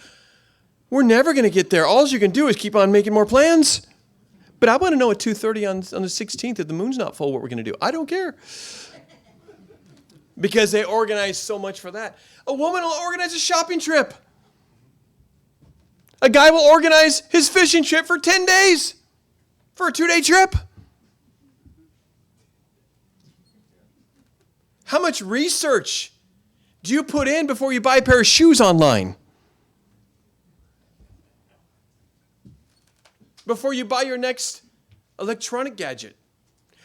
we're never going to get there. All you can do is keep on making more plans. But I want to know at 2:30 on the 16th if the moon's not full what we're going to do. I don't care. Because they organize so much for that. A woman will organize a shopping trip. A guy will organize his fishing trip for 10 days for a 2-day trip. How much research do you put in before you buy a pair of shoes online? Before you buy your next electronic gadget?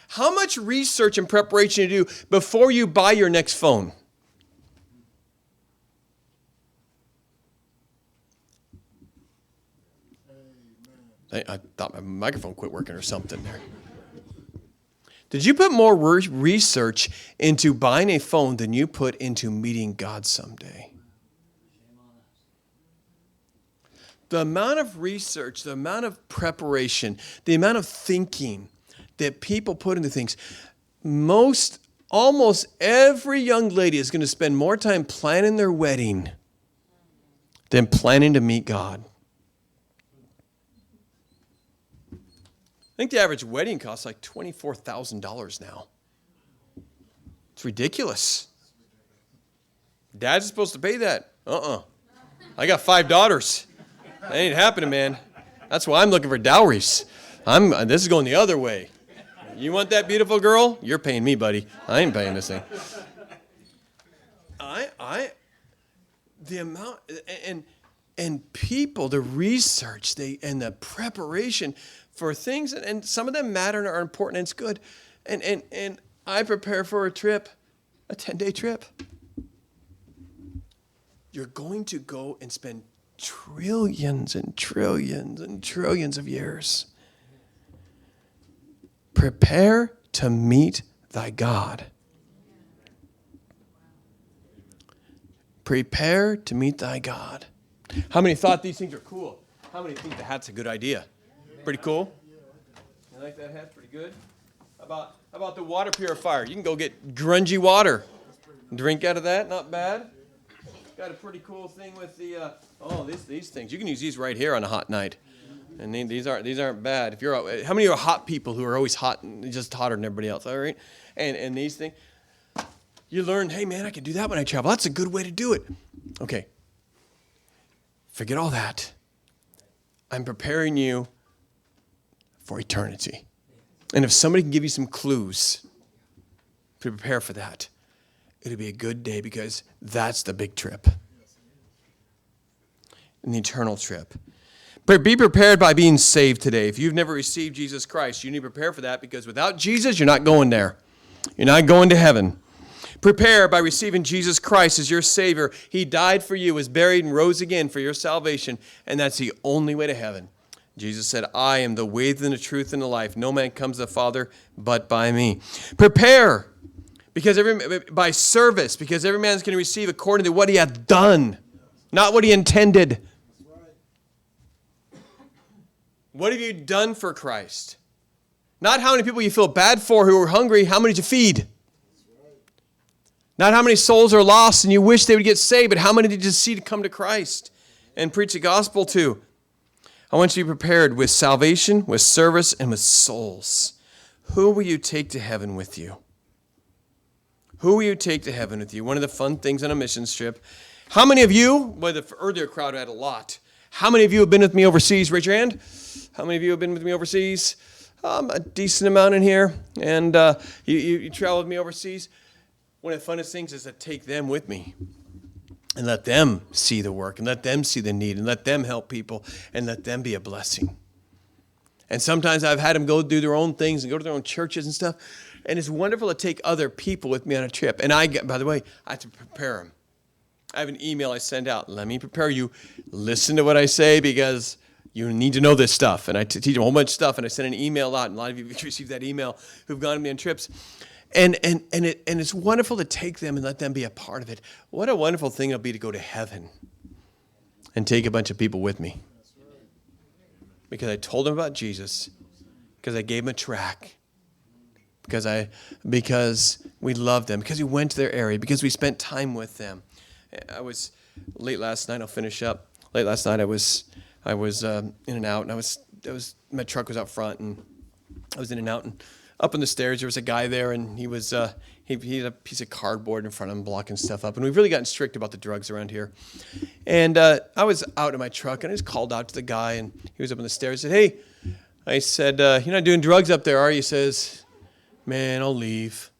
How much research and preparation do you do before you buy your next phone? I thought my microphone quit working or something there. Did you put more research into buying a phone than you put into meeting God someday? The amount of research, the amount of preparation, the amount of thinking that people put into things, almost every young lady is going to spend more time planning their wedding than planning to meet God. I think the average wedding costs like $24,000 now. It's ridiculous. Dad's supposed to pay that. I got 5 daughters. That ain't happening, man. That's why I'm looking for dowries. This is going the other way. You want that beautiful girl? You're paying me, buddy. I ain't paying this thing. The amount and people, the research, and the preparation for things, and some of them matter and are important and it's good. And I prepare for a trip, a 10-day trip. You're going to go and spend trillions and trillions and trillions of years. Prepare to meet thy God. Prepare to meet thy God. How many thought these things are cool? How many think the hat's a good idea? Pretty cool? You like that hat? Pretty good? How about the water purifier? You can go get grungy water. Drink out of that, not bad. Got a pretty cool thing with the, these things. You can use these right here on a hot night. And these aren't bad. If you're, how many are hot people who are always hot and just hotter than everybody else? All right, and these things, you learn. Hey man, I can do that when I travel. That's a good way to do it. Okay. Forget all that. I'm preparing you for eternity. And if somebody can give you some clues to prepare for that, it'll be a good day because that's the big trip. And the eternal trip. But be prepared by being saved today. If you've never received Jesus Christ, you need to prepare for that because without Jesus, you're not going there. You're not going to heaven. Prepare by receiving Jesus Christ as your Savior. He died for you, was buried, and rose again for your salvation, and that's the only way to heaven. Jesus said, I am the way, and the truth, and the life. No man comes to the Father but by me. Prepare by service, because every man is going to receive according to what he hath done, not what he intended. What have you done for Christ? Not how many people you feel bad for who are hungry, how many did you feed? Not how many souls are lost and you wish they would get saved, but how many did you see to come to Christ and preach the gospel to? I want you to be prepared with salvation, with service, and with souls. Who will you take to heaven with you? Who will you take to heaven with you? One of the fun things on a missions trip. How many of you, well, the earlier crowd had a lot. How many of you have been with me overseas? Raise your hand. How many of you have been with me overseas? A decent amount in here. And you traveled with me overseas. One of the funnest things is to take them with me and let them see the work and let them see the need and let them help people and let them be a blessing. And sometimes I've had them go do their own things and go to their own churches and stuff. And it's wonderful to take other people with me on a trip. And by the way, I have to prepare them. I have an email I send out. Let me prepare you. Listen to what I say because you need to know this stuff. And I teach them a whole bunch of stuff. And I send an email out. And a lot of you received that email who've gone with me on trips. And it's wonderful to take them and let them be a part of it. What a wonderful thing it'll be to go to heaven and take a bunch of people with me. Because I told them about Jesus. Because I gave them a track. Because we loved them. Because we went to their area. Because we spent time with them. I was late last night. I'll finish up. Late last night I was in and out. And my truck was out front. And I was in and out. And up on the stairs, there was a guy there, and he had a piece of cardboard in front of him blocking stuff up. And we've really gotten strict about the drugs around here. And I was out in my truck, and I just called out to the guy, and he was up on the stairs. I said, hey, you're not doing drugs up there, are you? He says, man, I'll leave.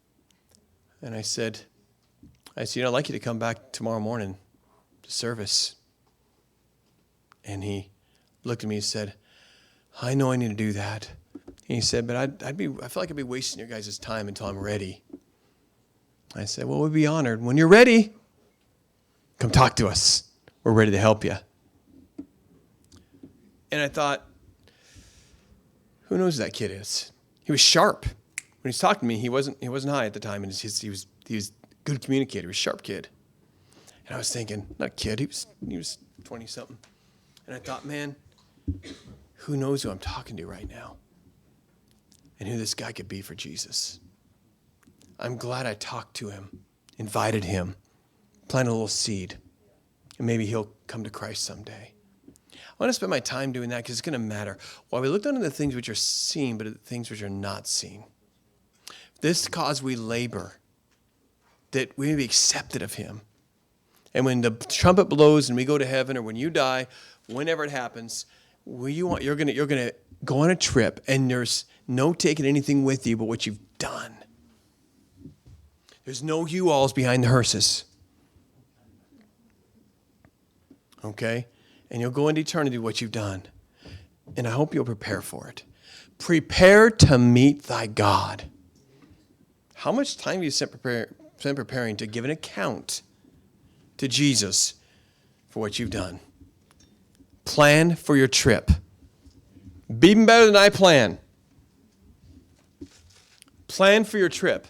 And I said, I'd like you to come back tomorrow morning to service. And he looked at me and said, I know I need to do that. He said, but I feel like I'd be wasting your guys' time until I'm ready. I said, well, we'd be honored. When you're ready, come talk to us. We're ready to help you. And I thought, who knows who that kid is? He was sharp. When he's talking to me, he wasn't high at the time, and he was a good communicator. He was a sharp kid. And I was thinking, not a kid, he was 20-something. And I thought, man, who knows who I'm talking to right now? And who this guy could be for Jesus. I'm glad I talked to him, invited him, planted a little seed, and maybe he'll come to Christ someday. I want to spend my time doing that because it's going to matter. While we look not at the things which are seen, but at the things which are not seen. This cause we labor, that we may be accepted of him. And when the trumpet blows and we go to heaven, or when you die, whenever it happens, you're gonna go on a trip, and there's no taking anything with you but what you've done. There's no U-Hauls behind the hearses. Okay? And you'll go into eternity with what you've done. And I hope you'll prepare for it. Prepare to meet thy God. How much time do you spend preparing to give an account to Jesus for what you've done? Plan for your trip. Be even better than I plan. Plan for your trip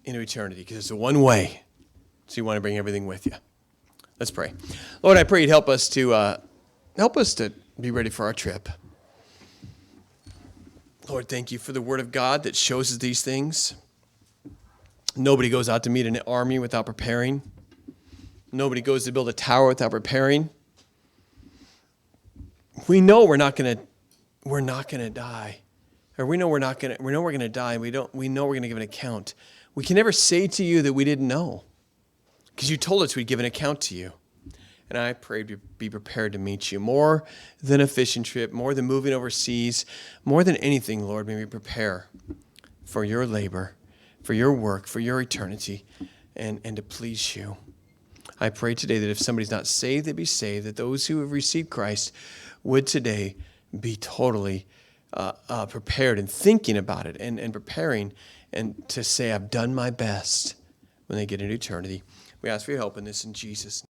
into eternity, because it's the one way. So you want to bring everything with you. Let's pray. Lord, I pray you'd help us to be ready for our trip. Lord, thank you for the word of God that shows us these things. Nobody goes out to meet an army without preparing. Nobody goes to build a tower without preparing. We know we're not going to die. Or we know we're going to die. We know we're going to give an account. We can never say to you that we didn't know, because you told us we'd give an account to you. And I pray to be prepared to meet you. More than a fishing trip, more than moving overseas, more than anything, Lord, may we prepare for your labor, for your work, for your eternity, and to please you. I pray today that if somebody's not saved, they be saved, that those who have received Christ would today be totally prepared and thinking about it and preparing and to say, I've done my best when they get into eternity. We ask for your help in this in Jesus' name.